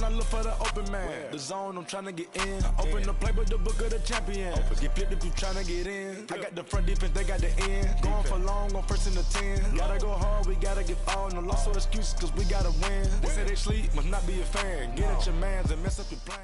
I look for the open man. The zone, I'm trying to get in. Open the playbook, the book of the champion. Get flipped if you trying to get in. I got the front defense, they got the end. Going for long, on first and the 10. Gotta go hard, we gotta get all. No loss or excuses, cause we gotta win. They say they sleep, must not be a fan. Get at your mans and mess up your plan.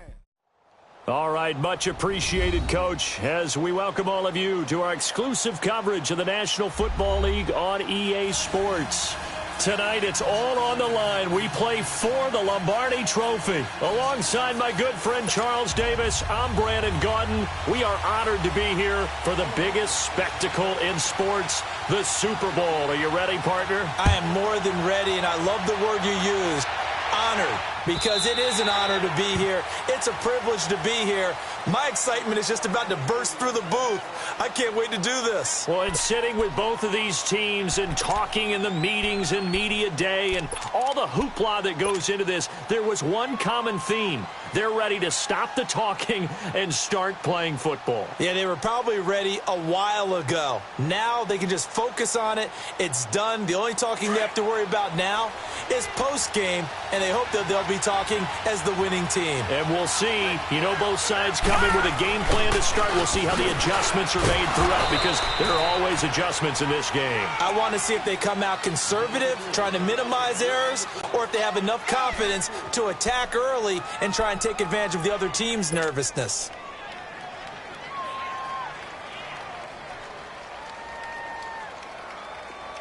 All right, much appreciated, Coach, as we welcome all of you to our exclusive coverage of the National Football League on EA Sports. Tonight, it's all on the line. We play for the Lombardi Trophy. Alongside my good friend Charles Davis, I'm Brandon Gaudin. We are honored to be here for the biggest spectacle in sports, the Super Bowl. Are you ready, partner? I am more than ready, and I love the word you used. Honored, because it is an honor to be here. It's a privilege to be here. My excitement is just about to burst through the booth. I can't wait to do this. Well, and sitting with both of these teams and talking in the meetings and media day and all the hoopla that goes into this, there was one common theme. They're ready to stop the talking and start playing football. Yeah, they were probably ready a while ago. Now they can just focus on it. It's done. The only talking they have to worry about now is post-game, and they hope that they'll be talking as the winning team. And we'll see. You know, both sides come in with a game plan to start. We'll see how the adjustments are made throughout, because there are always adjustments in this game. I want to see if they come out conservative, trying to minimize errors, or if they have enough confidence to attack early and try and take advantage of the other team's nervousness.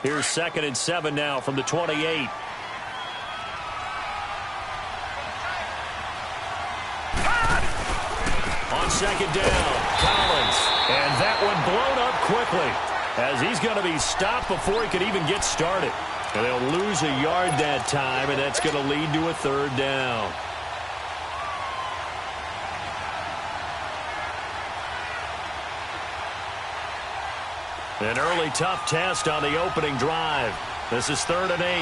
Here's 2nd and 7 now from the 28. On 2nd down, Collins. And that one blown up quickly, as he's going to be stopped before he could even get started. And they'll lose a yard that time, and that's going to lead to a 3rd down. An early tough test on the opening drive. This is 3rd and 8.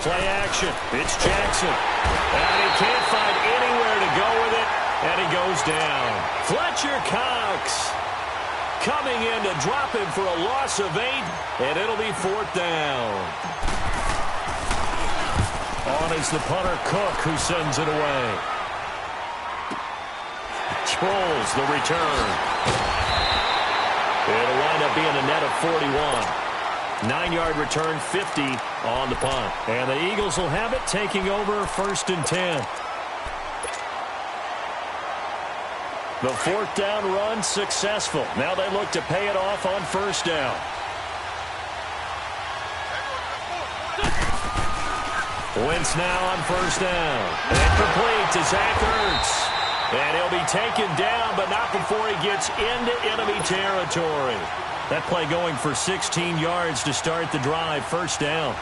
Play action. It's Jackson. And he can't find anywhere to go with it. And he goes down. Fletcher Cox coming in to drop him for a loss of 8. And it'll be 4th down. On is the punter, Cook, who sends it away. Sproles, the return. It'll wind up being a net of 41. 9-yard return, 50 on the punt. And the Eagles will have it, taking over 1st and 10. The 4th down run successful. Now they look to pay it off on 1st down. Wentz now on 1st down. And complete to Zach Ertz. And he'll be taken down, but not before he gets into enemy territory. That play going for 16 yards to start the drive. 1st down.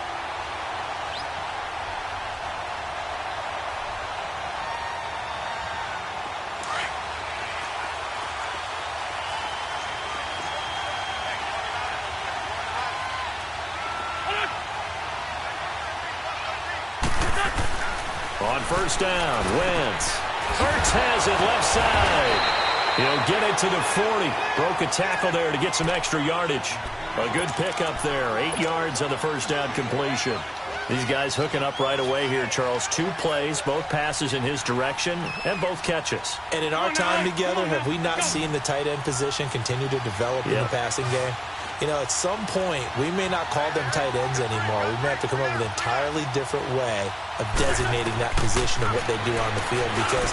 On 1st down, Wentz. Ertz has it left side. He'll get it to the 40. Broke a tackle there to get some extra yardage. A good pickup there. 8 yards on the 1st down completion. These guys hooking up right away here, Charles. 2 plays, both passes in his direction, and both catches. And in our time together, have we not seen the tight end position continue to develop in the passing game? You know, at some point, we may not call them tight ends anymore. We may have to come up with an entirely different way of designating that position and what they do on the field, because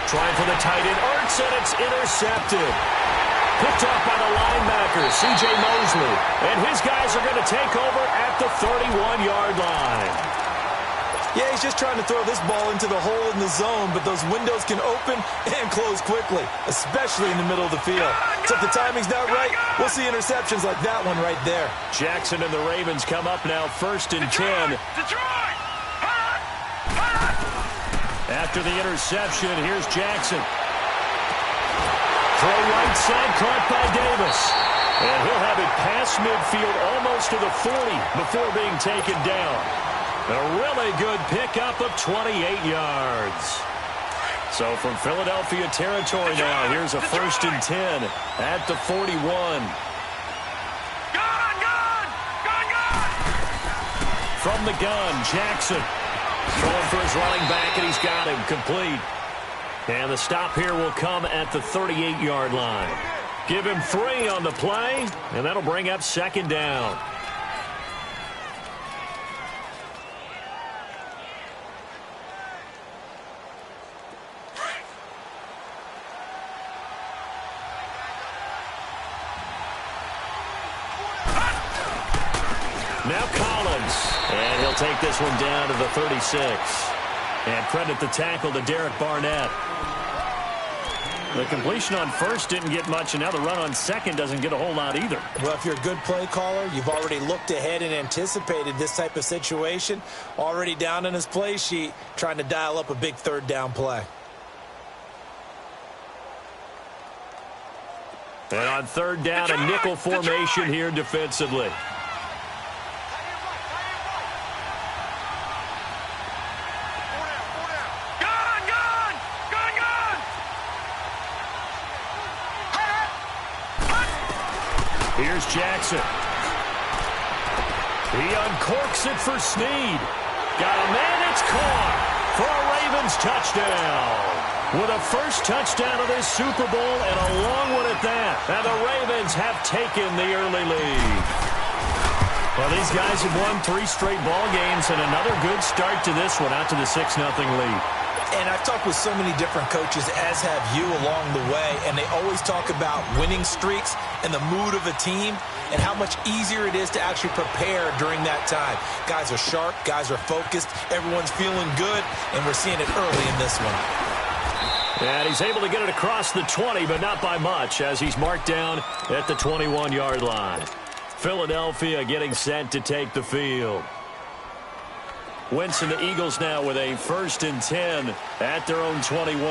trying for the tight end, Ertz, and it's intercepted. Picked off by the linebacker, C.J. Mosley. And his guys are going to take over at the 31-yard line. Yeah, he's just trying to throw this ball into the hole in the zone, but those windows can open and close quickly, especially in the middle of the field. So if the timing's not right, we'll see interceptions like that one right there. Jackson and the Ravens come up now 1st and 10. After the interception, here's Jackson. Throw right side, caught by Davis. And he'll have it past midfield, almost to the 40 before being taken down. A really good pickup of 28 yards. So from Philadelphia territory now, here's a 1st and 10 at the 41. from the gun. Jackson going for his running back, and he's got him complete. And the stop here will come at the 38-yard line. Give him 3 on the play, and that'll bring up second down. Now Collins, and he'll take this one down to the 36. And credit the tackle to Derek Barnett. The completion on first didn't get much, and now the run on second doesn't get a whole lot either. Well, if you're a good play caller, you've already looked ahead and anticipated this type of situation. Already down in his play sheet, trying to dial up a big third down play. And on third down, a nickel formation here defensively. Here's Jackson. He uncorks it for Snead. Got a man, it's caught for a Ravens touchdown. With a first touchdown of this Super Bowl and a long one at that. And the Ravens have taken the early lead. Well, these guys have won 3 straight ball games and another good start to this one out to the 6-0 lead. And I've talked with so many different coaches, as have you, along the way, and they always talk about winning streaks and the mood of a team and how much easier it is to actually prepare during that time. Guys are sharp, guys are focused, everyone's feeling good, and we're seeing it early in this one. And he's able to get it across the 20, but not by much, as he's marked down at the 21-yard line. Philadelphia getting set to take the field. Wentz and the Eagles now with a 1st and 10 at their own 21.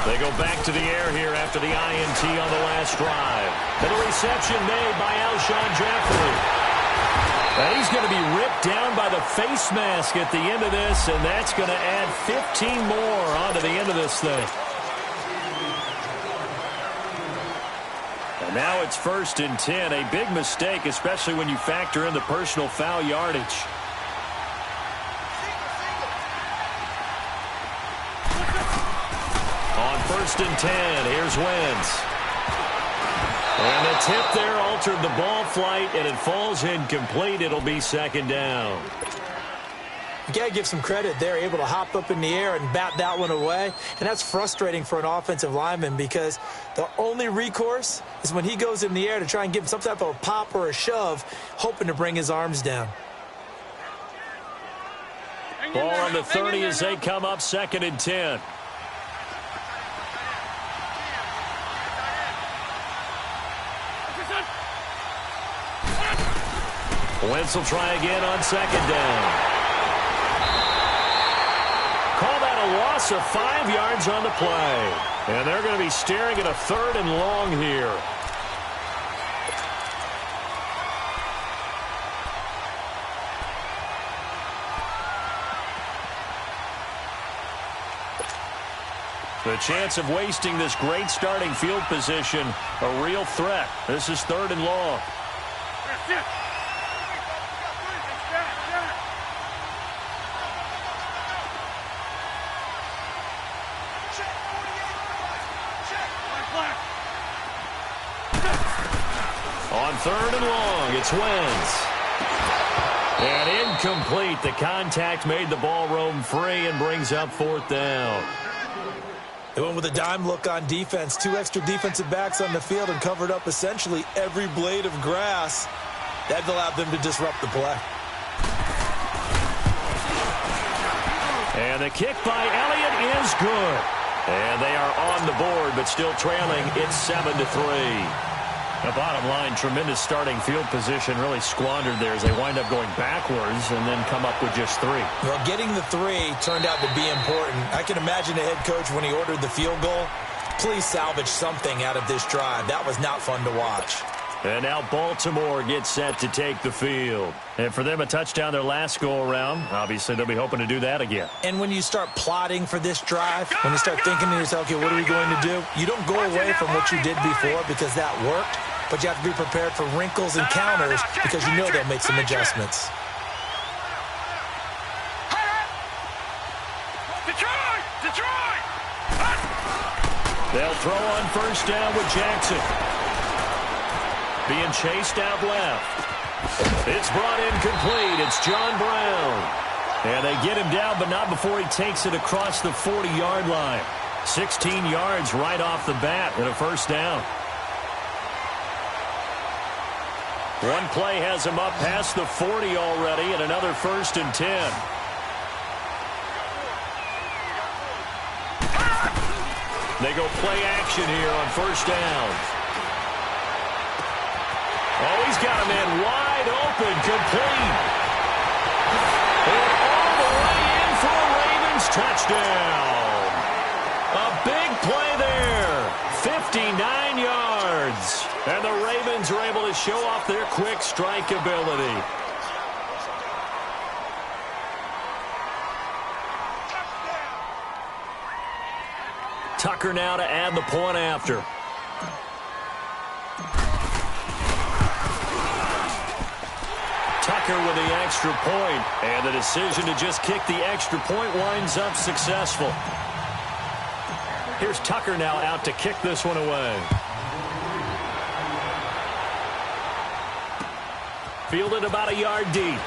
They go back to the air here after the INT on the last drive. And a reception made by Alshon Jeffrey. And he's going to be ripped down by the face mask at the end of this, and that's going to add 15 more onto the end of this thing. Now it's 1st and 10, a big mistake, especially when you factor in the personal foul yardage. On 1st and 10, here's Wentz. And the tip there altered the ball flight, and it falls incomplete. It'll be 2nd down. You got to give some credit. They're able to hop up in the air and bat that one away. And that's frustrating for an offensive lineman because the only recourse is when he goes in the air to try and give some type of a pop or a shove, hoping to bring his arms down. Ball on the 30 as they come up 2nd and 10. Wentz will try again on 2nd down. Call that a loss of 5 yards on the play. And they're going to be staring at a 3rd and long here. The chance of wasting this great starting field position, a real threat. This is 3rd and long. On 3rd and long, it's Wentz. And incomplete. The contact made the ball roam free and brings up 4th down. They went with a dime look on defense. 2 extra defensive backs on the field and covered up essentially every blade of grass. That allowed them to disrupt the play. And the kick by Elliott is good. And they are on the board, but still trailing. It's 7-3. The bottom line, tremendous starting field position, really squandered there as they wind up going backwards and then come up with just 3. Well, getting the 3 turned out to be important. I can imagine the head coach when he ordered the field goal. Please salvage something out of this drive. That was not fun to watch. And now Baltimore gets set to take the field. And for them, a touchdown their last go-around. Obviously, they'll be hoping to do that again. And when you start plotting for this drive, when you start thinking to yourself, okay, what are we going to do? You don't go away from what you did before because that worked. but you have to be prepared for wrinkles and counters because you know they'll make some adjustments. They'll throw on first down with Jackson. Being chased out left. It's brought in complete. It's John Brown. And they get him down, but not before he takes it across the 40-yard line. 16 yards right off the bat and a first down. One play has him up past the 40 already and another 1st and 10. They go play action here on first down. Oh, he's got a man wide open, complete. And all the way in for a Ravens touchdown. A big play there. 59 yards. And the Ravens are able to show off their quick strike ability. Tucker now to add the point after. Tucker with the extra point, and the decision to just kick the extra point winds up successful. Here's Tucker now out to kick this one away. Fielded about a yard deep.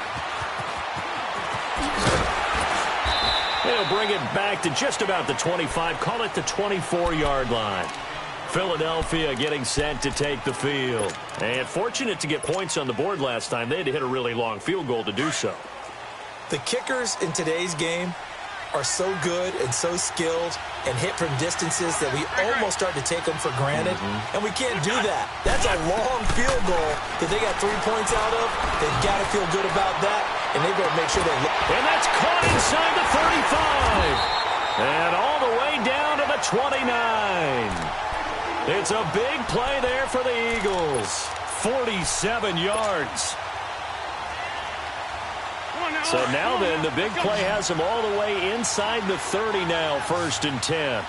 They'll bring it back to just about the 25. Call it the 24-yard line. Philadelphia getting set to take the field. And fortunate to get points on the board last time. They had to hit a really long field goal to do so. The kickers in today's game are so good and so skilled and hit from distances that we almost start to take them for granted. And we can't do that. That's a long field goal that they got 3 points out of. They've got to feel good about that, and they've got to make sure they hit. And that's caught inside the 35. And all the way down to the 29. It's a big play there for the Eagles. 47 yards. So now then, the big play has them all the way inside the 30 now, 1st and 10.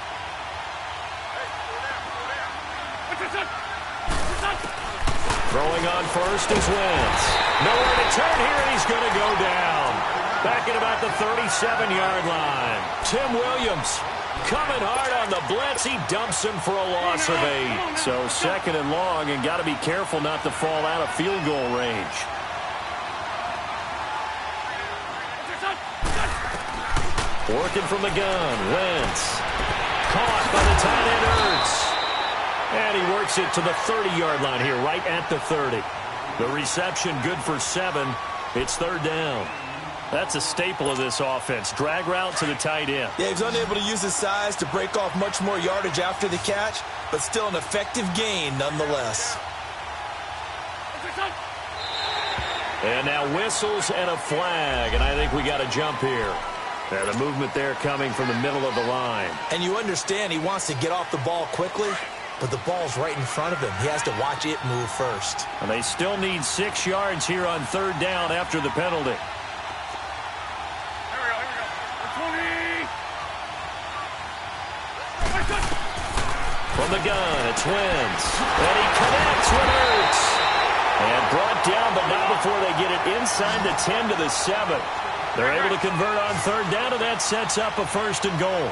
Throwing on first is Wentz. Nowhere to turn here, and he's going to go down. Back at about the 37-yard line. Tim Williams coming hard on the blitz. He dumps him for a loss of 8. So 2nd and long, and got to be careful not to fall out of field goal range. Working from the gun, Wentz. Caught by the tight end, Ertz. And he works it to the 30-yard line here, right at the 30. The reception good for 7. It's 3rd down. That's a staple of this offense. Drag route to the tight end. Yeah, he's unable to use his size to break off much more yardage after the catch, but still an effective gain nonetheless. And now whistles and a flag, and I think we got a jump here. And a movement there coming from the middle of the line. And you understand he wants to get off the ball quickly, but the ball's right in front of him. He has to watch it move first. And they still need 6 yards here on 3rd down after the penalty. From the gun, it's Wentz. And he connects with Ertz. And brought down, but not before they get it inside the 10 to the 7. They're able to convert on 3rd down, and that sets up a 1st and goal.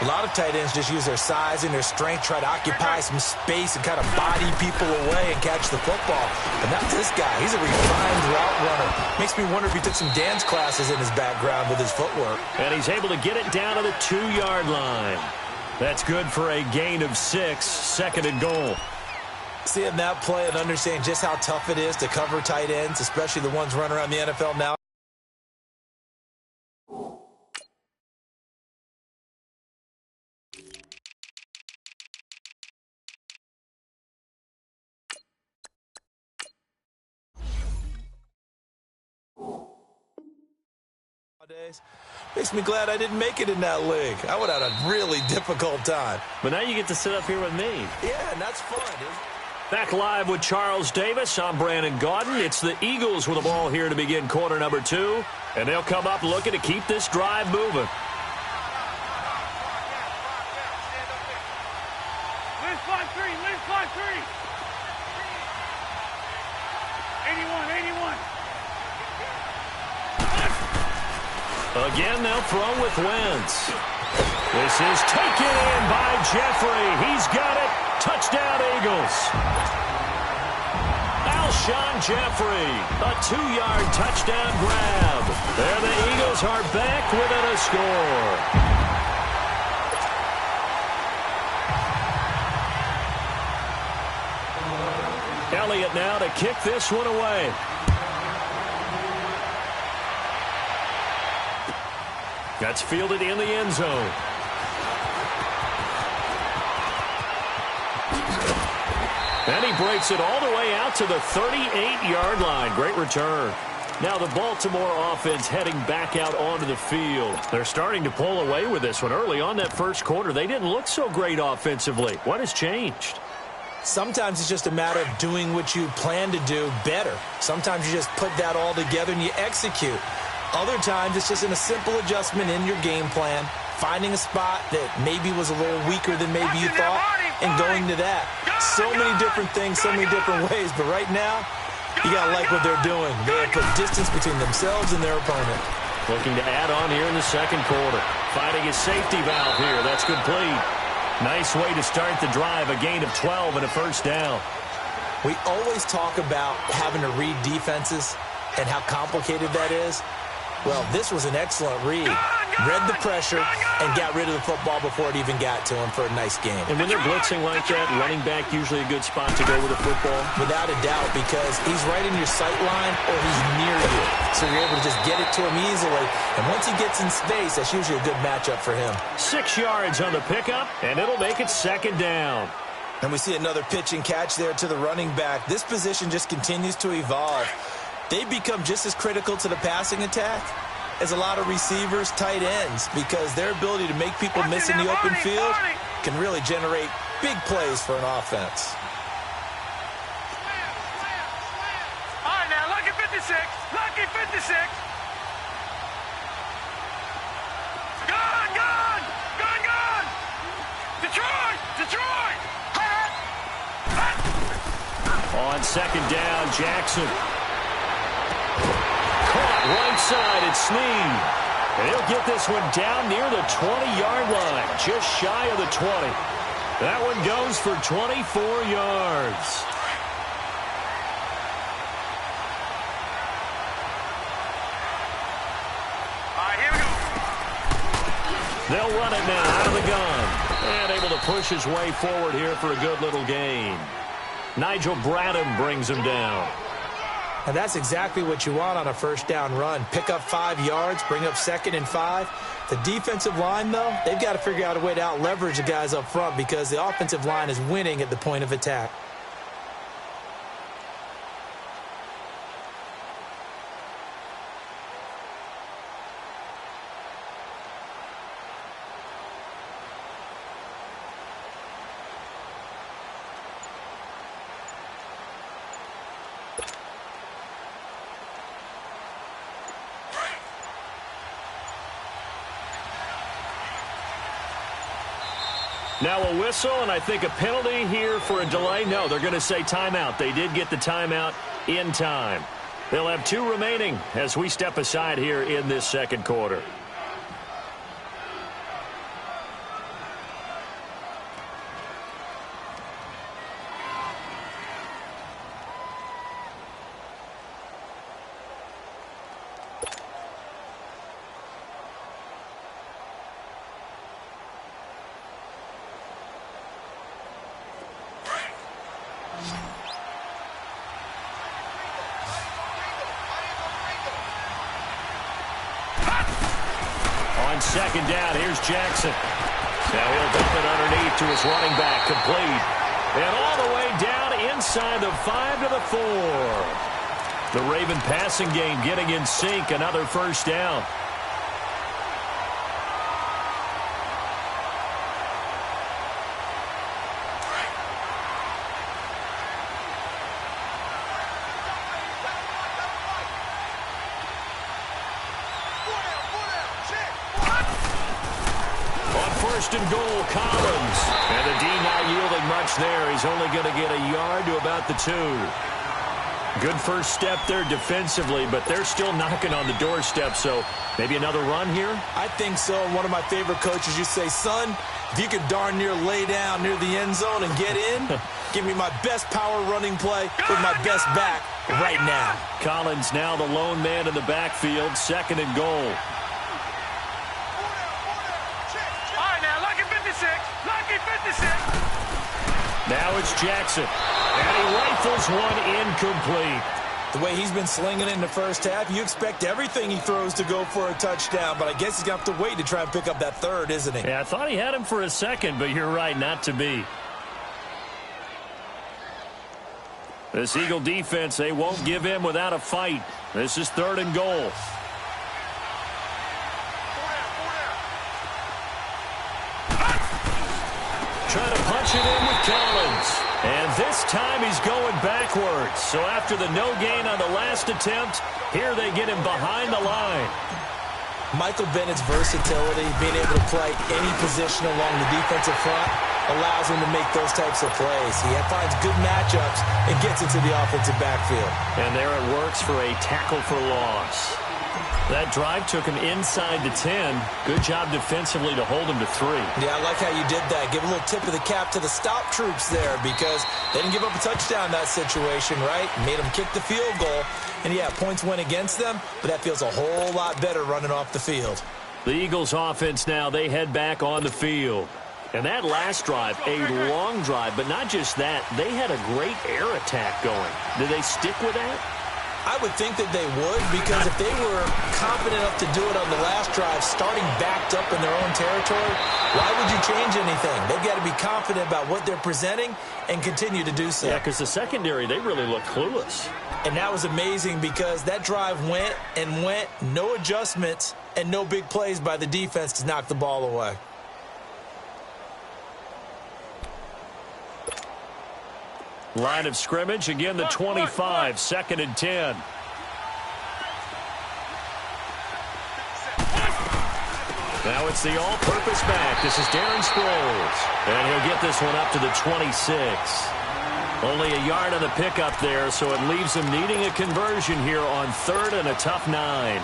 A lot of tight ends just use their size and their strength, try to occupy some space and kind of body people away and catch the football. But not this guy. He's a refined route runner. Makes me wonder if he took some dance classes in his background with his footwork. And he's able to get it down to the 2-yard line. That's good for a gain of 6, 2nd and goal. Seeing that play and understanding just how tough it is to cover tight ends, especially the ones running around the NFL now. Makes me glad I didn't make it in that league. I would have had a really difficult time. But now you get to sit up here with me. Yeah, and that's fun, dude. Back live with Charles Davis. I'm Brandon Gaudin. It's the Eagles with the ball here to begin quarter number 2. And they'll come up looking to keep this drive moving. Again, they'll throw with Wentz. This is taken in by Jeffrey. He's got it. Touchdown, Eagles. Alshon Jeffrey, a 2-yard touchdown grab. There the Eagles are back within a score. Elliott now to kick this one away. That's fielded in the end zone. And he breaks it all the way out to the 38-yard line. Great return. Now the Baltimore offense heading back out onto the field. They're starting to pull away with this one. Early on that first quarter, they didn't look so great offensively. What has changed? Sometimes it's just a matter of doing what you plan to do better. Sometimes you just put that all together and you execute. Other times it's just in a simple adjustment in your game plan, finding a spot that maybe was a little weaker than maybe you thought, and going to that. So many different things, so many different ways, but right now, you got to like what they're doing. They have put distance between themselves and their opponent. Looking to add on here in the second quarter. Finding his safety valve here. That's complete. Nice way to start the drive. A gain of 12 and a first down. We always talk about having to read defenses and how complicated that is. Well, this was an excellent read. Read the pressure and got rid of the football before it even got to him for a nice game. And when they're blitzing like that, running back usually a good spot to go with the football? Without a doubt, because he's right in your sight line or he's near you. So you're able to just get it to him easily. And once he gets in space, that's usually a good matchup for him. 6 yards on the pickup, and it'll make it second down. And we see another pitch and catch there to the running back. This position just continues to evolve. They've become just as critical to the passing attack as a lot of receivers, tight ends, because their ability to make people miss in the open field can really generate big plays for an offense. All right, now, lucky 56. Lucky 56. Gone, gone. Gone, gone. Detroit, Detroit. On second down, Jackson. Caught right side at Snead. And he'll get this one down near the 20-yard line, just shy of the 20. That one goes for 24 yards. All right, here we go. They'll run it now out of the gun. And able to push his way forward here for a good little gain. Nigel Bradham brings him down. And that's exactly what you want on a first down run. Pick up 5 yards, bring up 2nd and 5. The defensive line, though, they've got to figure out a way to out-leverage the guys up front because the offensive line is winning at the point of attack. Now a whistle, and I think a penalty here for a delay. No, they're going to say timeout. They did get the timeout in time. They'll have 2 remaining as we step aside here in this second quarter. Second down, here's Jackson. Now he'll dump it underneath to his running back, complete. And all the way down inside the 5 to the 4. The Raven passing game getting in sync, another first down. First and goal, Collins. And the D not yielding much there. He's only going to get a yard to about the 2. Good first step there defensively, but they're still knocking on the doorstep, so maybe another run here? I think so. One of my favorite coaches used to say, son, if you could darn near lay down near the end zone and get in, give me my best power running play with my best back right now. Collins now the lone man in the backfield, 2nd and goal. All right, now, lucky 56. Lucky 56. Now it's Jackson, and he rifles one incomplete. The way he's been slinging in the first half, you expect everything he throws to go for a touchdown, but I guess he's going to have to wait to try and pick up that third, isn't he? Yeah, I thought he had him for a second, but you're right, not to be. This Eagle defense, they won't give in without a fight. This is 3rd and goal. Trying to punch it in with Collins. And this time he's going backwards. So after the no gain on the last attempt, here they get him behind the line. Michael Bennett's versatility, being able to play any position along the defensive front, allows him to make those types of plays. He finds good matchups and gets into the offensive backfield. And there it works for a tackle for loss. That drive took him inside the 10. Good job defensively to hold him to 3. Yeah, I like how you did that. Give a little tip of the cap to the stop troops there because they didn't give up a touchdown in that situation, right? Made them kick the field goal. And, yeah, points went against them, but that feels a whole lot better running off the field. The Eagles offense now, they head back on the field. And that last drive, a long drive, but not just that. They had a great air attack going. Did they stick with that? I would think that they would because if they were confident enough to do it on the last drive, starting backed up in their own territory, why would you change anything? They've got to be confident about what they're presenting and continue to do so. Yeah, because the secondary, they really looked clueless. And that was amazing because that drive went and went, no adjustments, and no big plays by the defense to knock the ball away. Line of scrimmage, again the 25, 2nd and 10. Now it's the all-purpose back. This is Darren Sproles. And he'll get this one up to the 26. Only a yard on the pickup there, so it leaves him needing a conversion here on 3rd and a tough 9.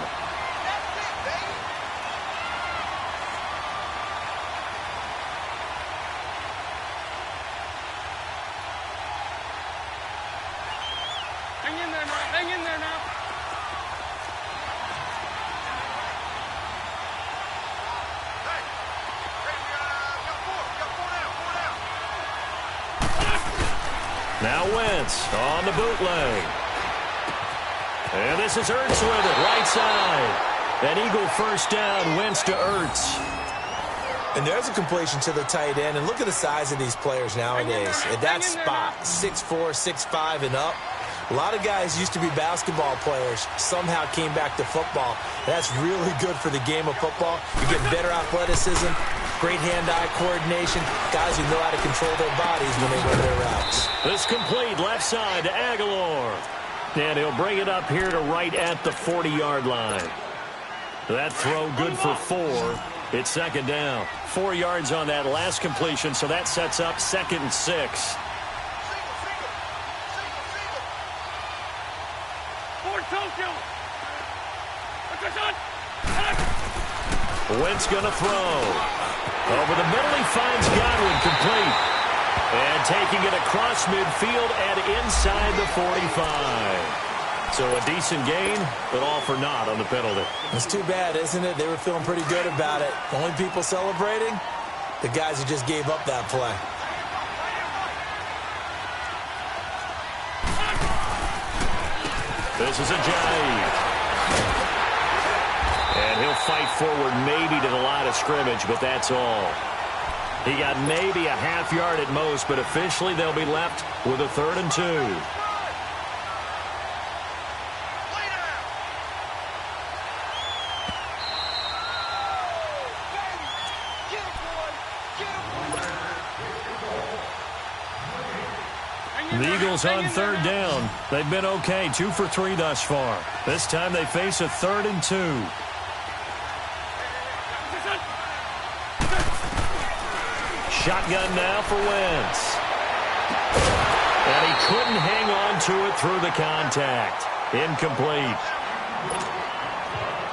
Hang in there now. Now Wentz on the bootleg. And this is Ertz with it, right side. An Eagle first down, Wentz to Ertz. And there's a completion to the tight end. And look at the size of these players nowadays. At that spot, 6'4", 6'5", and up. A lot of guys used to be basketball players, somehow came back to football. That's really good for the game of football. You get better athleticism, great hand-eye coordination, guys who know how to control their bodies when they run their routes. This complete left side to Aguilar. And he'll bring it up here to right at the 40-yard line. That throw good for 4. It's 2nd down. 4 yards on that last completion, so that sets up 2nd and 6. Wentz going to throw. Over the middle, he finds Godwin complete. And taking it across midfield and inside the 45. So a decent gain, but all for naught on the penalty. It's too bad, isn't it? They were feeling pretty good about it. The only people celebrating, the guys who just gave up that play. This is a jive. And he'll fight forward maybe to the line of scrimmage, but that's all. He got maybe a half yard at most, but officially they'll be left with a 3rd and 2. The Eagles on 3rd down. They've been okay, 2 for 3 thus far. This time they face a 3rd and 2. Shotgun now for Wentz. And he couldn't hang on to it through the contact. Incomplete.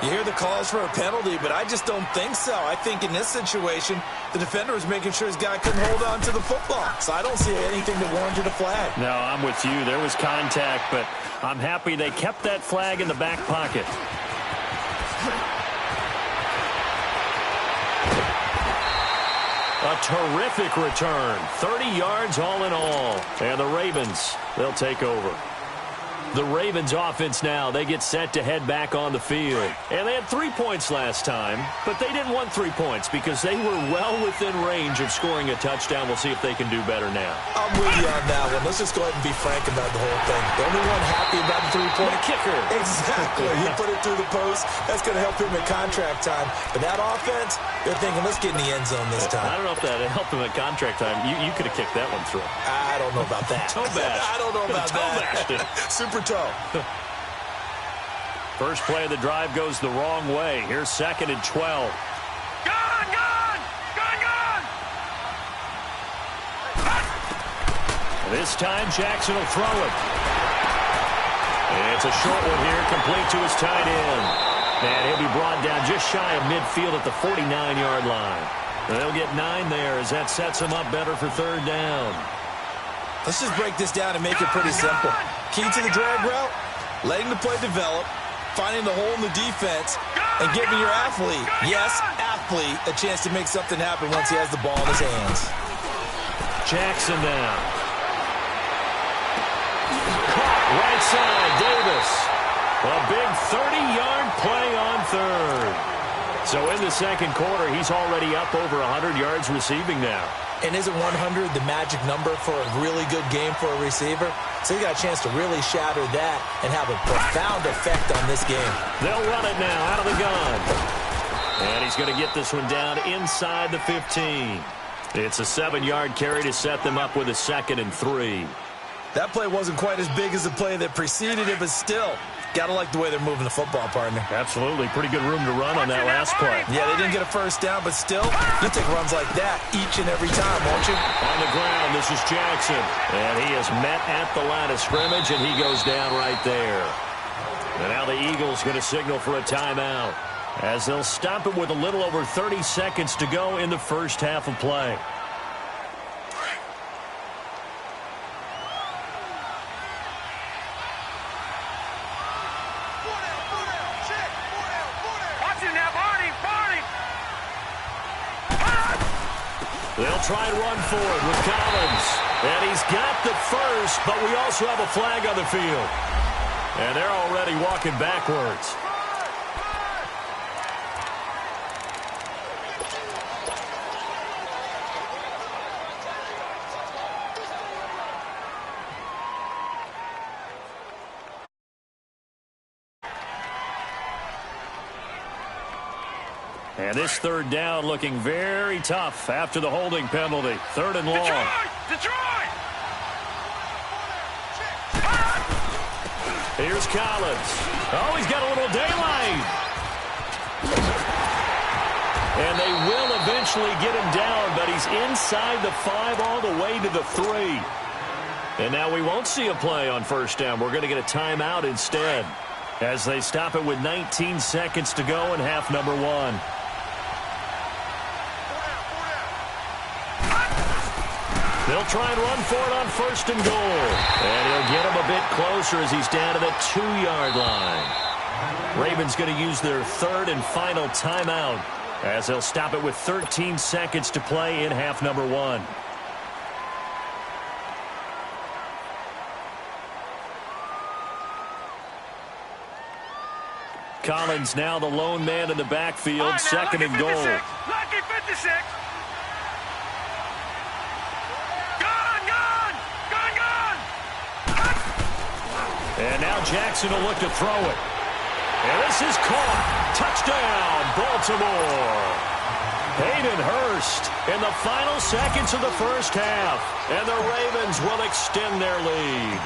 You hear the calls for a penalty, but I just don't think so. I think in this situation, the defender was making sure his guy couldn't hold on to the football. So I don't see anything that warranted a flag. No, I'm with you. There was contact, but I'm happy they kept that flag in the back pocket. A terrific return. 30 yards all in all. And the Ravens, they'll take over. The Ravens offense now, they get set to head back on the field. And they had 3 points last time, but they didn't want 3 points because they were well within range of scoring a touchdown. We'll see if they can do better now. I'm with you on that one. Let's just go ahead and be frank about the whole thing. The only one happy about the 3-point kicker. Exactly. He put it through the post. That's going to help him at contract time. But that offense, they're thinking, let's get in the end zone this time. I don't know if that helped him at contract time. You could have kicked that one through. I don't know about that. Toe bash. I don't know about that. Super toe. First play of the drive goes the wrong way. Here's 2nd and 12. Gone! This time Jackson will throw it. It's a short one here, complete to his tight end. And he'll be brought down just shy of midfield at the 49-yard line. And they'll get 9 there as that sets him up better for 3rd down. Let's just break this down and make it pretty simple. Key to the drag route, letting the play develop, finding the hole in the defense, and giving your athlete, yes, athlete, a chance to make something happen once he has the ball in his hands. Jackson now. Caught right side, Davis. A big 30-yard play on 3rd. So in the 2nd quarter, he's already up over 100 yards receiving now. And isn't 100 the magic number for a really good game for a receiver? So he got a chance to really shatter that and have a profound effect on this game. They'll run it now out of the gun. And he's going to get this one down inside the 15. It's a 7-yard carry to set them up with a 2nd and 3. That play wasn't quite as big as the play that preceded it, but still, got to like the way they're moving the football, partner. Absolutely. Pretty good room to run on that last play. Yeah, they didn't get a first down, but still, you take runs like that each and every time, won't you? On the ground, this is Jackson. And he is met at the line of scrimmage, and he goes down right there. And now the Eagles going to signal for a timeout as they'll stop it with a little over 30 seconds to go in the first half of play. They'll try and run forward with Collins. And he's got the first, but we also have a flag on the field. And they're already walking backwards. And this 3rd down looking very tough after the holding penalty. 3rd and long. Detroit! Here's Collins. Oh, he's got a little daylight. And they will eventually get him down, but he's inside the 5 all the way to the 3. And now we won't see a play on 1st down. We're going to get a timeout instead as they stop it with 19 seconds to go in half number 1. They'll try and run for it on 1st and goal. And he'll get him a bit closer as he's down to the 2-yard line. Ravens going to use their 3rd and final timeout as they'll stop it with 13 seconds to play in half number 1. Collins now the lone man in the backfield, 2nd and goal. Lucky 56. And now Jackson will look to throw it. And this is caught. Touchdown, Baltimore. Hayden Hurst in the final seconds of the first half. And the Ravens will extend their lead.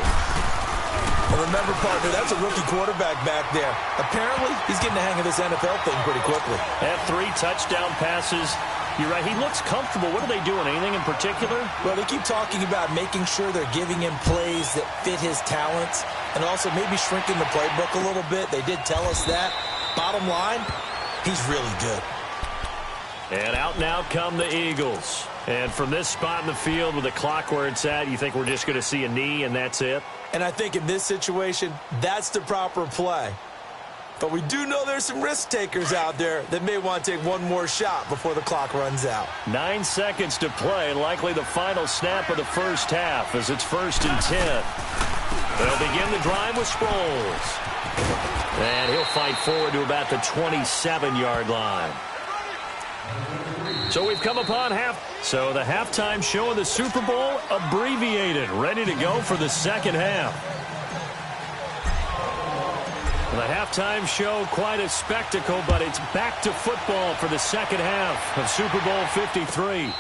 Well, remember, partner, that's a rookie quarterback back there. Apparently, he's getting the hang of this NFL thing pretty quickly. Had 3 touchdown passes You're right. He looks comfortable. What are they doing? Anything in particular? Well, they keep talking about making sure they're giving him plays that fit his talents and also maybe shrinking the playbook a little bit. They did tell us that. Bottom line, he's really good. And out now come the Eagles. And from this spot in the field with the clock where it's at, you think we're just going to see a knee and that's it? And I think in this situation, that's the proper play. But we do know there's some risk takers out there that may want to take one more shot before the clock runs out. 9 seconds to play, likely the final snap of the first half as it's 1st and 10. They'll begin the drive with Sproles. And he'll fight forward to about the 27-yard line. So we've come upon half. So the halftime show of the Super Bowl abbreviated, ready to go for the second half. The halftime show, quite a spectacle, but it's back to football for the second half of Super Bowl 53.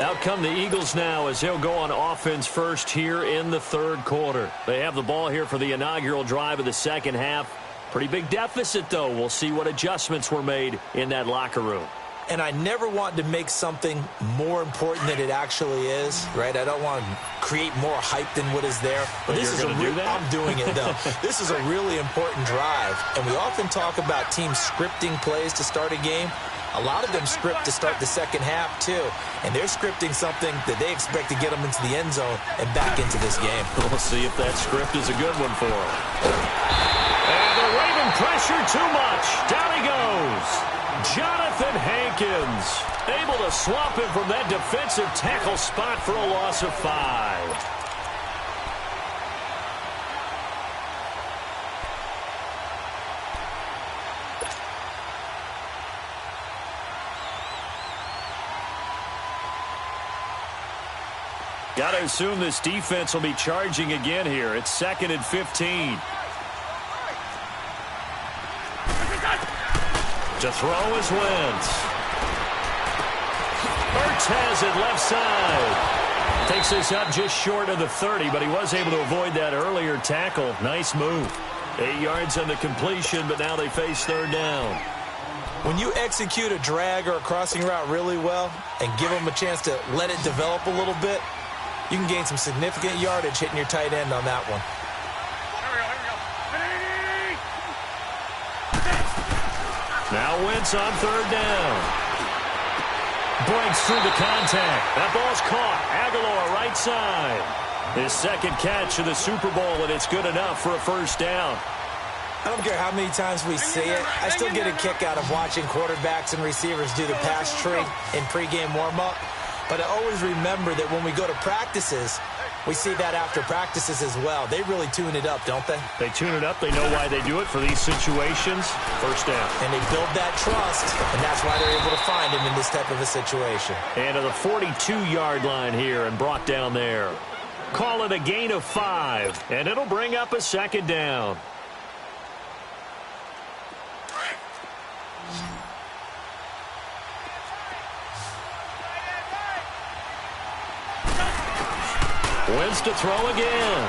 Out come the Eagles now as they'll go on offense first here in the third quarter. They have the ball here for the inaugural drive of the second half. Pretty big deficit, though. We'll see what adjustments were made in that locker room. And I never want to make something more important than it actually is, right? I don't want to create more hype than what is there. But this is I'm doing it, though. This is a really important drive. And we often talk about teams scripting plays to start a game. A lot of them script to start the second half, too. And they're scripting something that they expect to get them into the end zone and back into this game. We'll see if that script is a good one for them. And they're waving pressure too much. Down he goes. Jonathan Hankins able to swap him from that defensive tackle spot for a loss of 5. Got to assume this defense will be charging again here. It's 2nd and 15. To throw is Wentz. Ertz has it left side. Takes this up just short of the 30, but he was able to avoid that earlier tackle. Nice move. 8 yards on the completion, but now they face third down. When you execute a drag or a crossing route really well and give them a chance to let it develop a little bit, you can gain some significant yardage hitting your tight end on that one. Now Wentz on third down. Breaks through the contact. That ball's caught. Aguilar right side. His second catch of the Super Bowl, and it's good enough for a first down. I don't care how many times we see it. I still get a kick out of watching quarterbacks and receivers do the pass tree in pregame warm-up. But I always remember that when we go to practices, we see that after practices as well. They really tune it up, don't they? They tune it up. They know why they do it for these situations. First down. And they build that trust, and that's why they're able to find him in this type of a situation. And to the 42-yard line here and brought down there. Call it a gain of 5, and it'll bring up a second down. Wentz to throw again.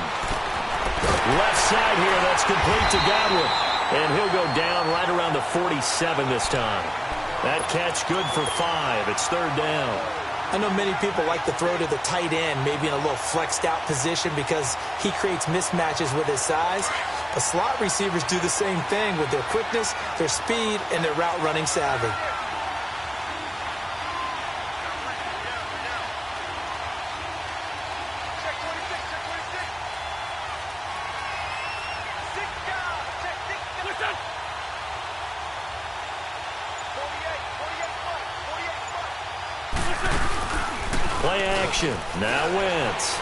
Left side here, that's complete to Godwin. And he'll go down right around the 47 this time. That catch good for 5. It's third down. I know many people like to throw to the tight end, maybe in a little flexed out position because he creates mismatches with his size. But slot receivers do the same thing with their quickness, their speed, and their route running savvy. Play action. Now Wentz.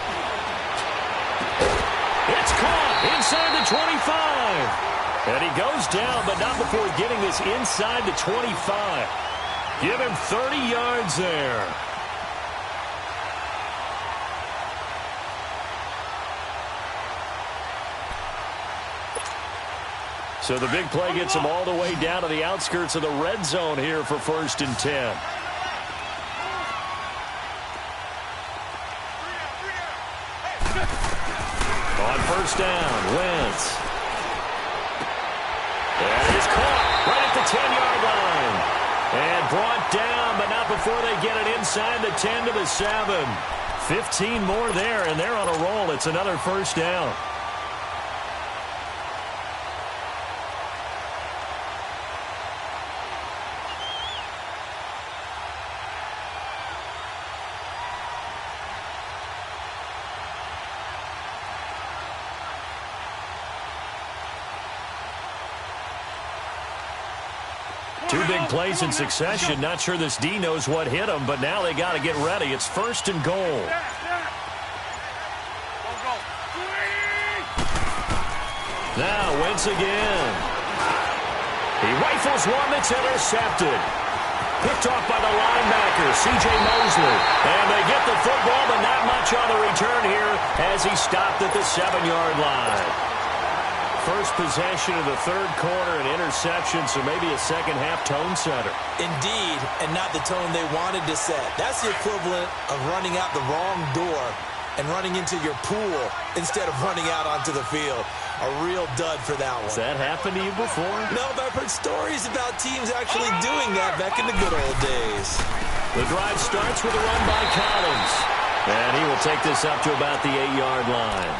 It's caught inside the 25. And he goes down, but not before getting this inside the 25. Give him 30 yards there. So the big play gets him all the way down to the outskirts of the red zone here for 1st and 10. On first down, Wentz. And he's caught right at the 10-yard brought down, but not before they get it inside the 10 to the 7. 15 more there, and they're on a roll. It's another first down. Two big plays in succession. Not sure this D knows what hit him, but now they got to get ready. It's first and goal. Now, Wentz again. He rifles one that's intercepted. Picked off by the linebacker, C.J. Mosley. And they get the football, but not much on the return here as he stopped at the 7-yard line. First possession of the third quarter, an interception, so maybe a second-half tone setter. Indeed, and not the tone they wanted to set. That's the equivalent of running out the wrong door and running into your pool instead of running out onto the field. A real dud for that one. Has that happened to you before? No, but I've heard stories about teams actually doing that back in the good old days. The drive starts with a run by Collins. And he will take this up to about the 8-yard line.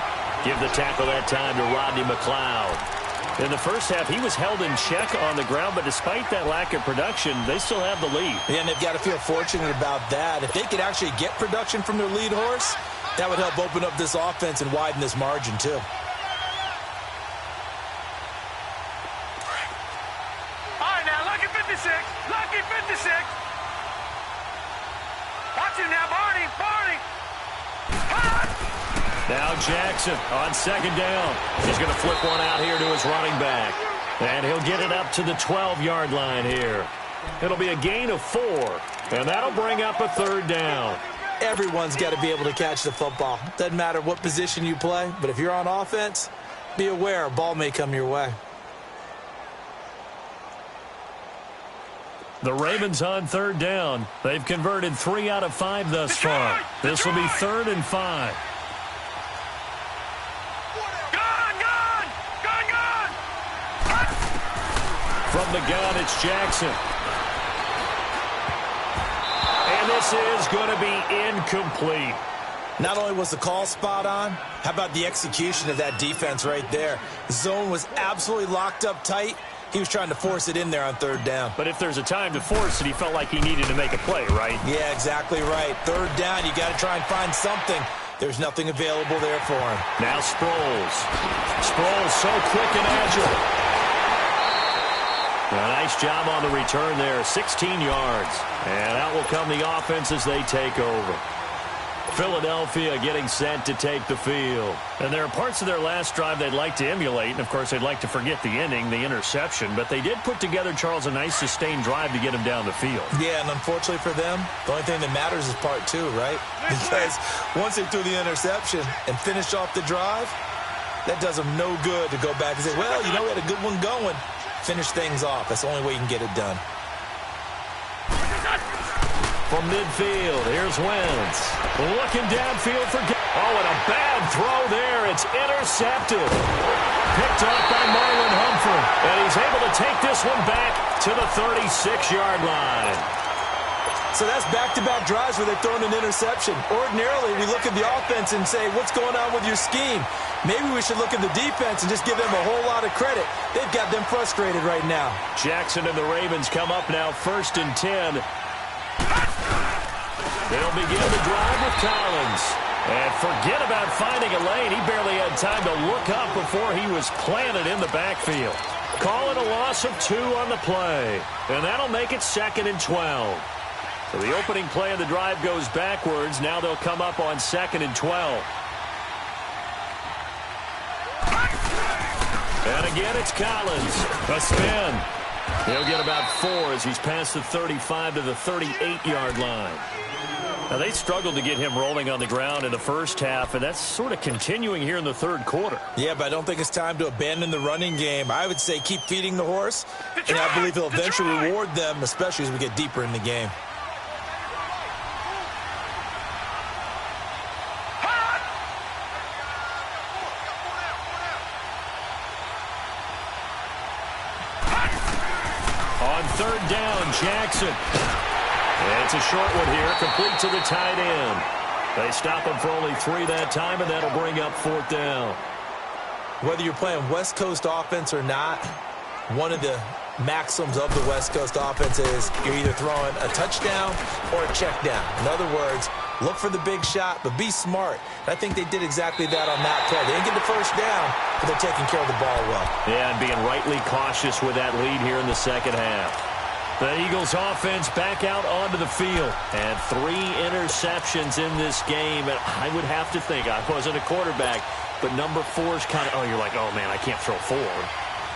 Give the tackle that time to Rodney McLeod. In the first half, he was held in check on the ground, but despite that lack of production, they still have the lead. Yeah, and they've got to feel fortunate about that. If they could actually get production from their lead horse, that would help open up this offense and widen this margin, too. All right, now, lucky 56. Lucky 56. Watch him now, Barney. Barney. Now Jackson on second down. He's going to flip one out here to his running back. And he'll get it up to the 12-yard line here. It'll be a gain of 4. And that'll bring up a third down. Everyone's got to be able to catch the football. Doesn't matter what position you play, but if you're on offense, be aware a ball may come your way. The Ravens on third down. They've converted 3 out of 5 thus far. This will be 3rd and 5. From the gun, it's Jackson. And this is going to be incomplete. Not only was the call spot on, how about the execution of that defense right there? The zone was absolutely locked up tight. He was trying to force it in there on third down. But if there's a time to force it, he felt like he needed to make a play, right? Yeah, exactly right. Third down, you got to try and find something. There's nothing available there for him. Now Sproles. Sproles so quick and agile. A nice job on the return there, 16 yards. And out will come the offense as they take over. Philadelphia getting set to take the field. And there are parts of their last drive they'd like to emulate. And, of course, they'd like to forget the ending, the interception. But they did put together, Charles, a nice sustained drive to get him down the field. Yeah, and unfortunately for them, the only thing that matters is part 2, right? Because once they threw the interception and finished off the drive, that does them no good to go back and say, well, you know, we had a good one going. Finish things off. That's the only way you can get it done. From midfield, here's Wentz. Looking downfield for... Oh, and a bad throw there. It's intercepted. Picked off by Marlon Humphrey. And he's able to take this one back to the 36-yard line. So that's back-to-back drives where they've thrown an interception. Ordinarily, we look at the offense and say, what's going on with your scheme? Maybe we should look at the defense and just give them a whole lot of credit. They've got them frustrated right now. Jackson and the Ravens come up now 1st and 10. They'll begin the drive with Collins. And forget about finding a lane. He barely had time to look up before he was planted in the backfield. Call it a loss of 2 on the play. And that'll make it 2nd and 12. So the opening play of the drive goes backwards. Now they'll come up on 2nd and 12. And again, it's Collins. A spin. He'll get about 4 as he's past the 35 to the 38-yard line. Now, they struggled to get him rolling on the ground in the first half, and that's sort of continuing here in the third quarter. Yeah, but I don't think it's time to abandon the running game. I would say keep feeding the horse, and I believe he'll eventually reward them, especially as we get deeper in the game. On third down, Jackson. It's a short one here, complete to the tight end. They stop him for only 3 that time, and that'll bring up 4th down. Whether you're playing West Coast offense or not, one of the maxims of the West Coast offense is you're either throwing a touchdown or a check down. In other words, look for the big shot, but be smart. And I think they did exactly that on that play. They didn't get the first down, but they're taking care of the ball well. Yeah, and being rightly cautious with that lead here in the second half. The Eagles offense back out onto the field. And 3 interceptions in this game. And I would have to think, I wasn't a quarterback, but number 4 is kind of, oh, you're like, oh, man, I can't throw 4.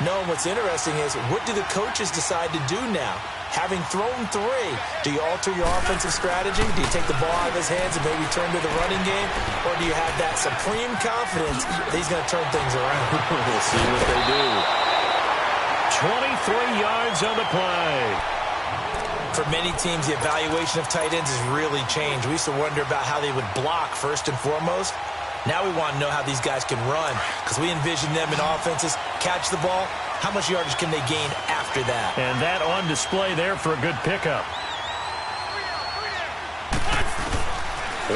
No, what's interesting is, what do the coaches decide to do now? Having thrown 3, do you alter your offensive strategy? Do you take the ball out of his hands and maybe turn to the running game? Or do you have that supreme confidence that he's going to turn things around? We'll see what they do. 23 yards on the play. For many teams, the evaluation of tight ends has really changed. We used to wonder about how they would block first and foremost. Now we want to know how these guys can run, because we envision them in offenses catch the ball. How much yardage can they gain after that? And that on display there for a good pickup.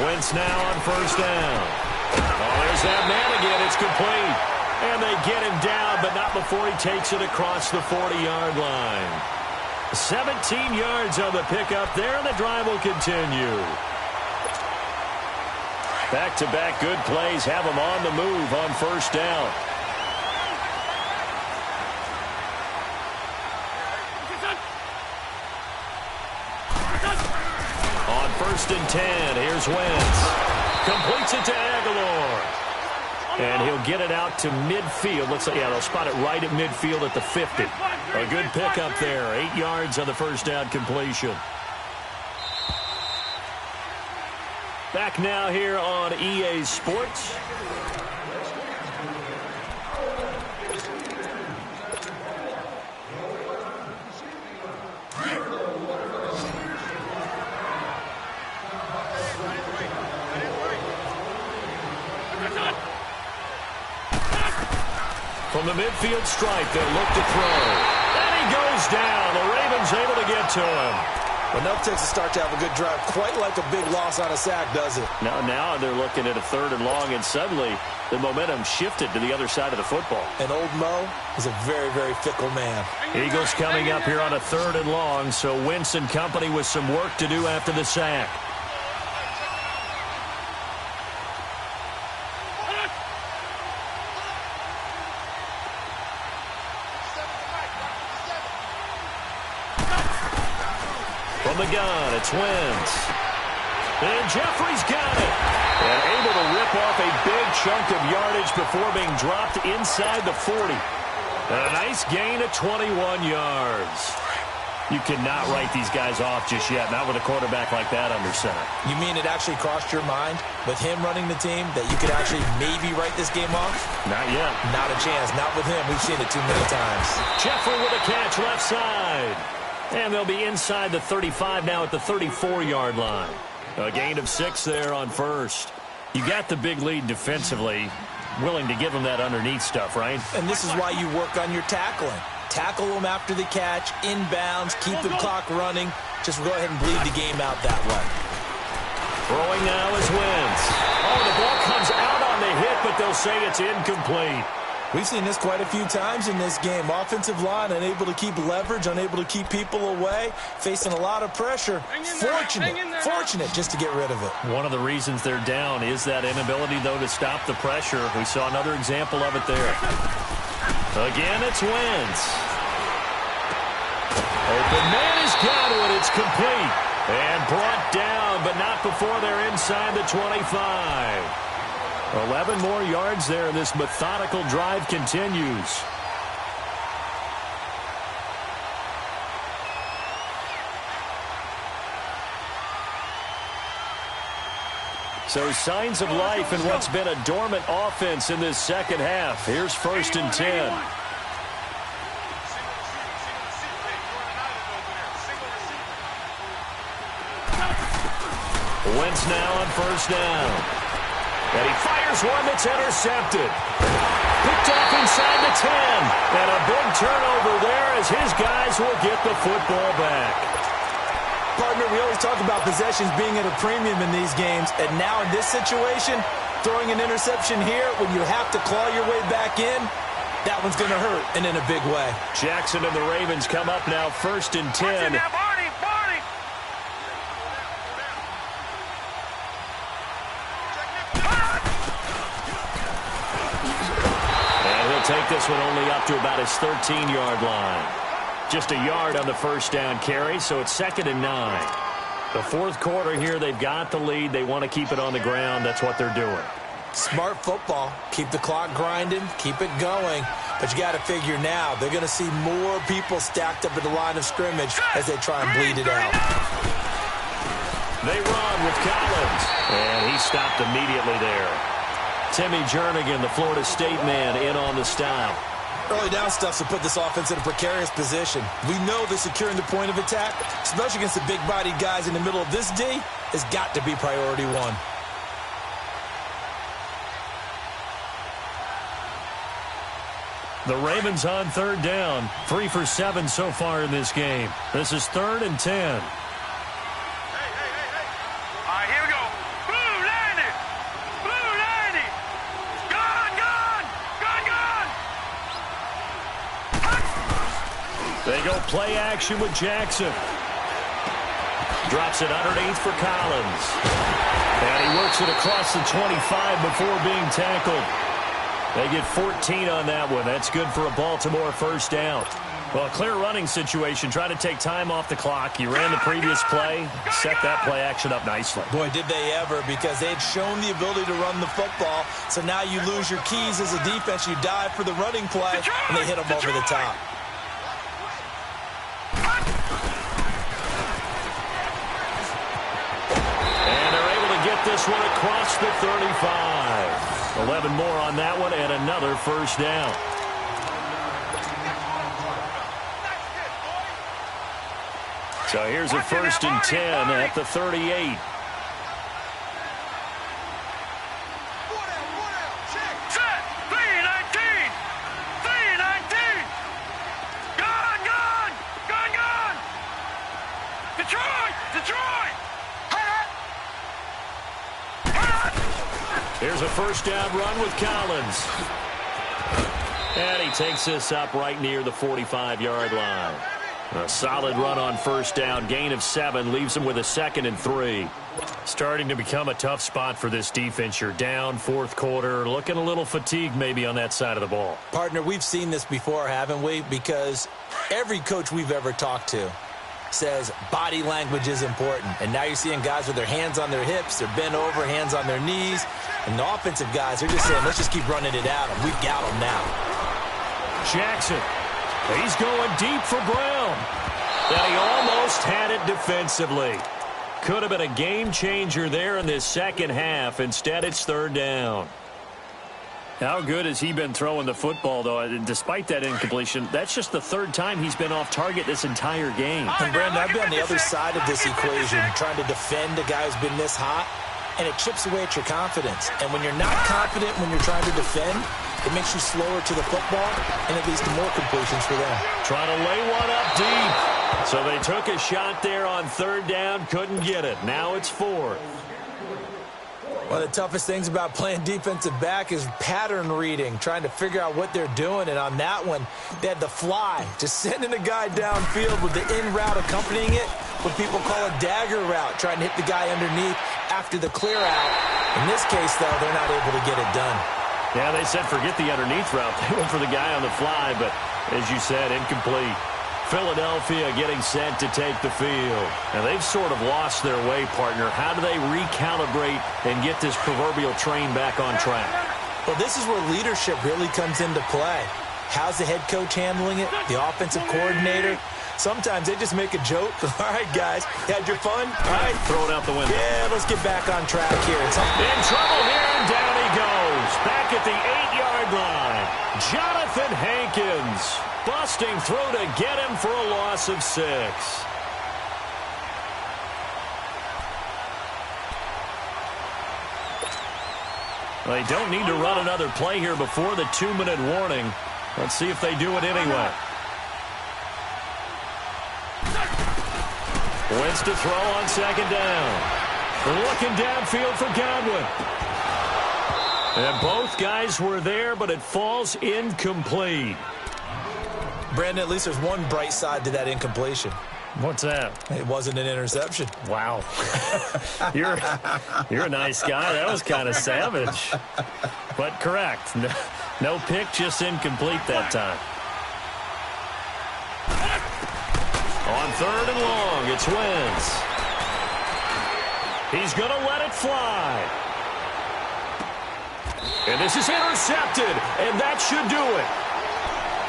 Wentz now on 1st down. Oh, there's that man again. It's complete. And they get him down, but not before he takes it across the 40-yard line. 17 yards on the pickup there, and the drive will continue. Back-to-back good plays have them on the move on 1st down. On 1st and 10, here's Wentz. Completes it to Aguilar. And he'll get it out to midfield. Looks like, yeah, they'll spot it right at midfield at the 50. A good pickup there. 8 yards on the 1st down completion. Back now here on EA Sports. From the midfield stripe, they'll look to throw. And he goes down. The Ravens able to get to him. Enough takes a start to have a good drive. Quite like a big loss on a sack, does it? Now they're looking at a 3rd and long, and suddenly the momentum shifted to the other side of the football. And old Mo is a very, very fickle man. Eagles coming up here on a 3rd and long, so Wentz and company with some work to do after the sack. From the gun, it's Wentz. And Jeffrey's got it. And able to rip off a big chunk of yardage before being dropped inside the 40. And a nice gain of 21 yards. You cannot write these guys off just yet, not with a quarterback like that under center. You mean it actually crossed your mind with him running the team that you could actually maybe write this game off? Not yet. Not a chance. Not with him. We've seen it too many times. Jeffrey with a catch left side. And they'll be inside the 35 now at the 34-yard line. A gain of 6 there on 1st. You got the big lead defensively. Willing to give them that underneath stuff, right? And this is why you work on your tackling. Tackle them after the catch, inbounds, keep the clock running. Just go ahead and bleed the game out that way. Throwing now is Wentz. Oh, the ball comes out on the hit, but they'll say it's incomplete. We've seen this quite a few times in this game. Offensive line unable to keep leverage, unable to keep people away, facing a lot of pressure. Fortunate just to get rid of it. One of the reasons they're down is that inability, though, to stop the pressure. We saw another example of it there. Again, it's Wentz. Open man has got it. It's complete. And brought down, but not before they're inside the 25. 11 more yards there, and this methodical drive continues. So signs of life in what's been a dormant offense in this second half. Here's 1st and 10. Wentz now on 1st down. And he fires one that's intercepted. Picked off inside the 10. And a big turnover there as his guys will get the football back. Partner, we always talk about possessions being at a premium in these games. And now in this situation, throwing an interception here when you have to claw your way back in, that one's going to hurt, and in a big way. Jackson and the Ravens come up now 1st and 10. Take this one only up to about his 13-yard line. Just a yard on the first down carry, so it's 2nd and 9. The fourth quarter here, they've got the lead. They want to keep it on the ground. That's what they're doing. Smart football. Keep the clock grinding. Keep it going. But you got to figure now, they're going to see more people stacked up at the line of scrimmage as they try and bleed it out. They run with Collins, and he stopped immediately there. Timmy Jernigan, the Florida State man, in on the stop. Early down stuff to put this offense in a precarious position. We know that securing the point of attack, especially against the big-bodied guys in the middle of this D, has got to be priority one. The Ravens on 3rd down. 3 for 7 so far in this game. This is 3rd and 10. They go play action with Jackson. Drops it underneath for Collins. And he works it across the 25 before being tackled. They get 14 on that one. That's good for a Baltimore first down. Well, a clear running situation. Try to take time off the clock. You ran the previous play. Set that play action up nicely. Boy, did they ever, because they had shown the ability to run the football. So now you lose your keys as a defense. You dive for the running play, and they hit them over the top. This one across the 35. 11 more on that one and another first down. So here's a 1st and 10 at the 38. Here's a first down run with Collins. And he takes this up right near the 45-yard line. A solid run on first down. Gain of 7 leaves him with a 2nd and 3. Starting to become a tough spot for this defense. You're down 4th quarter. Looking a little fatigued maybe on that side of the ball. Partner, we've seen this before, haven't we? Because every coach we've ever talked to says body language is important. And now you're seeing guys with their hands on their hips, they're bent over, hands on their knees. And the offensive guys are just saying, let's just keep running it at them. We've got them now. Jackson, he's going deep for Brown. And he almost had it defensively. Could have been a game changer there in this second half. Instead, it's 3rd down. How good has he been throwing the football, though? Despite that incompletion, that's just the 3rd time he's been off target this entire game. And, Brandon, I've been on the other side of this equation, trying to defend a guy who's been this hot, and it chips away at your confidence. And when you're not confident when you're trying to defend, it makes you slower to the football, and it leads to more completions for them. Trying to lay one up deep. So they took a shot there on 3rd down, couldn't get it. Now it's 4th. One of the toughest things about playing defensive back is pattern reading, trying to figure out what they're doing. And on that one, they had the fly, just sending a guy downfield with the in route accompanying it, what people call a dagger route, trying to hit the guy underneath after the clear out. In this case, though, they're not able to get it done. Yeah, they said forget the underneath route. They went for the guy on the fly, but as you said, incomplete. Philadelphia getting set to take the field. Now, they've sort of lost their way, partner. How do they recalibrate and get this proverbial train back on track? Well, this is where leadership really comes into play. How's the head coach handling it? The offensive coordinator? Sometimes they just make a joke. All right, guys, you had your fun? All right. Throw it out the window. Yeah, let's get back on track here. In trouble here, and down he goes. Back at the 8-yard line. Jonathan Hankins busting through to get him for a loss of 6. They don't need to run another play here before the 2-minute warning. Let's see if they do it anyway. Wins to throw on second down. Looking downfield for Godwin. And both guys were there, but it falls incomplete. Brandon, at least there's one bright side to that incompletion. What's that? It wasn't an interception. Wow. You're a nice guy. That was kind of savage. But correct. No pick, just incomplete that time. On 3rd and long, it's Wentz. He's going to let it fly. And this is intercepted, and that should do it.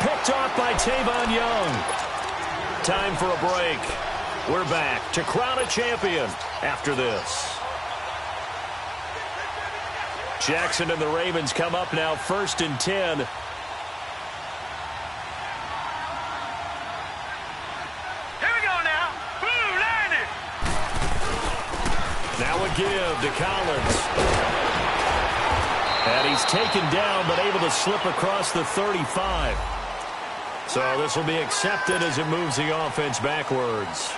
Picked off by Tavon Young. Time for a break. We're back to crown a champion after this. Jackson and the Ravens come up now 1st and 10. Here we go now. Blue landed. Now a give to Collins. And he's taken down but able to slip across the 35. So this will be accepted as it moves the offense backwards.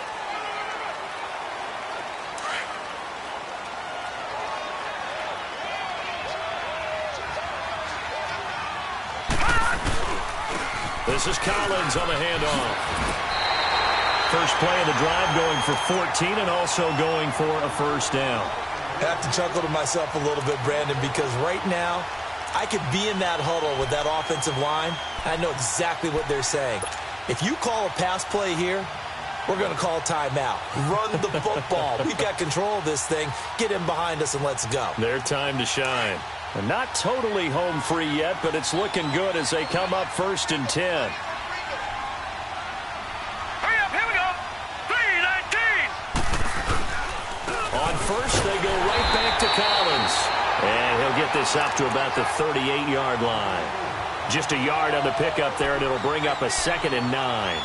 This is Collins on the handoff. First play of the drive going for 14 and also going for a first down. I have to chuckle to myself a little bit, Brandon, because right now I could be in that huddle with that offensive line. I know exactly what they're saying. If you call a pass play here, we're going to call timeout. Run the football. We've got control of this thing. Get in behind us and let's go. Their time to shine. And not totally home free yet, but it's looking good as they come up 1st and 10. Hurry up, here we go. 3-19. On first, they go right back to Collins. And he'll get this up to about the 38-yard line. Just a yard on the pickup there, and it'll bring up a 2nd and 9.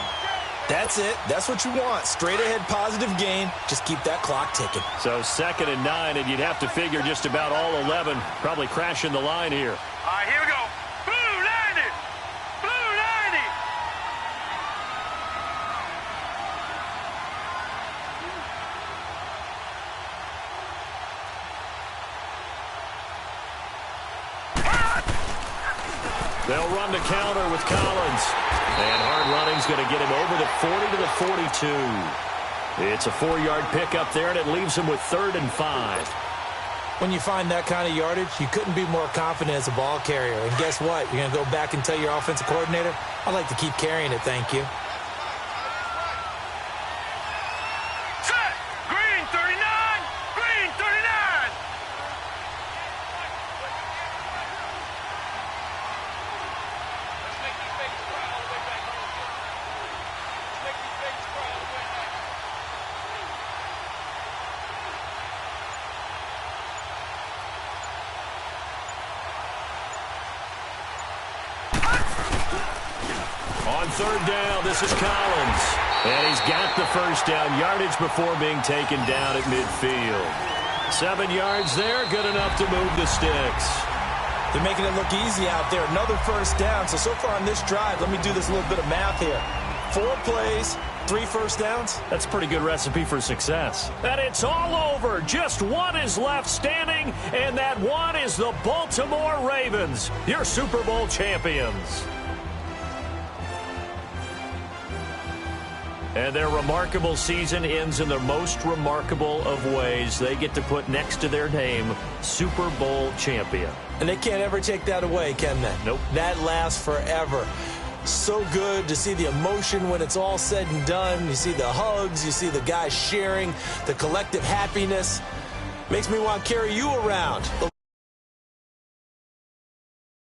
That's it. That's what you want. Straight ahead positive gain. Just keep that clock ticking. So 2nd and 9, and you'd have to figure just about all 11 probably crashing the line here. All right, here we go. Blue landed. Blue landed. They'll run the counter with Collins. And hard running's going to get him over the 40 to the 42. It's a 4-yard pickup there, and it leaves him with 3rd and 5. When you find that kind of yardage, you couldn't be more confident as a ball carrier. And guess what? You're going to go back and tell your offensive coordinator, I'd like to keep carrying it, thank you. Set. Green 39. Green 39. On 3rd down, this is Collins. And he's got the first down yardage before being taken down at midfield. 7 yards there, good enough to move the sticks. They're making it look easy out there. Another first down. So far on this drive, let me do this little bit of math here. 4 plays, 3 first downs. That's a pretty good recipe for success. And it's all over. Just one is left standing, and that one is the Baltimore Ravens, your Super Bowl champions. And their remarkable season ends in the most remarkable of ways. They get to put next to their name, Super Bowl champion. And they can't ever take that away, can they? Nope. That lasts forever. So good to see the emotion when it's all said and done. You see the hugs. You see the guys sharing the collective happiness. Makes me want to carry you around.